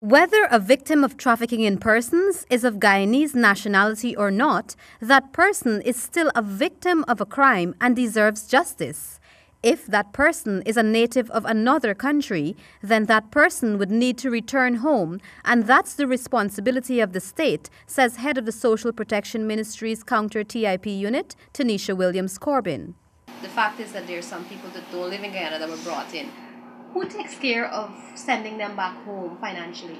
Whether a victim of trafficking in persons is of Guyanese nationality or not, that person is still a victim of a crime and deserves justice. If that person is a native of another country, then that person would need to return home, and that's the responsibility of the state, says head of the Social Protection Ministry's Counter-TIP unit, Tanisha Williams-Corbin. The fact is that there are some people that don't live in Guyana that were brought in. Who takes care of sending them back home financially?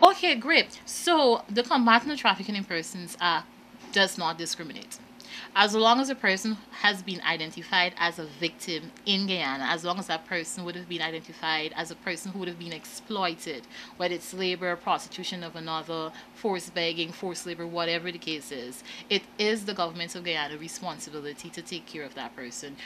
Okay, great. So the Combating the Trafficking in Persons Act does not discriminate. As long as a person has been identified as a victim in Guyana, as long as that person would have been identified as a person who would have been exploited, whether it's labor, prostitution of another, forced begging, forced labor, whatever the case is, it is the government of Guyana's responsibility to take care of that person.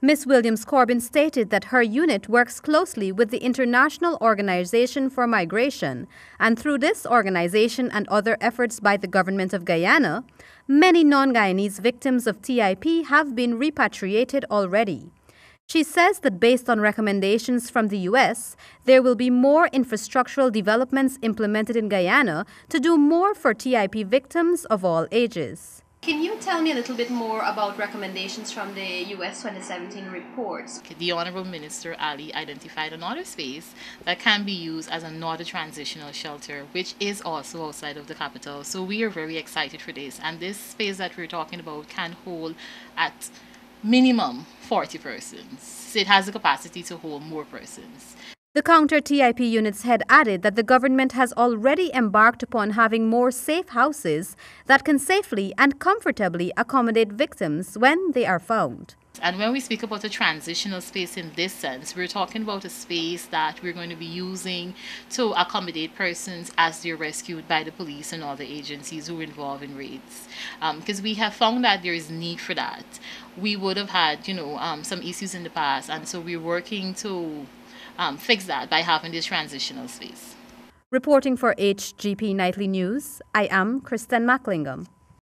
Ms. Williams-Corbin stated that her unit works closely with the International Organization for Migration, and through this organization and other efforts by the government of Guyana, many non-Guyanese victims of TIP have been repatriated already. She says that based on recommendations from the U.S., there will be more infrastructural developments implemented in Guyana to do more for TIP victims of all ages. Can you tell me a little bit more about recommendations from the U.S. 2017 reports? The Honorable Minister Ali identified another space that can be used as another transitional shelter, which is also outside of the capital. So we are very excited for this. And this space that we're talking about can hold at minimum 40 persons. It has the capacity to hold more persons. The Counter-TIP unit's head added that the government has already embarked upon having more safe houses that can safely and comfortably accommodate victims when they are found. And when we speak about a transitional space in this sense, we're talking about a space that we're going to be using to accommodate persons as they're rescued by the police and other agencies who are involved in raids. Because we have found that there is need for that. We would have had, some issues in the past, and so we're working to fix that by having this transitional space. Reporting for HGP Nightly News, I am Kristen McLingham.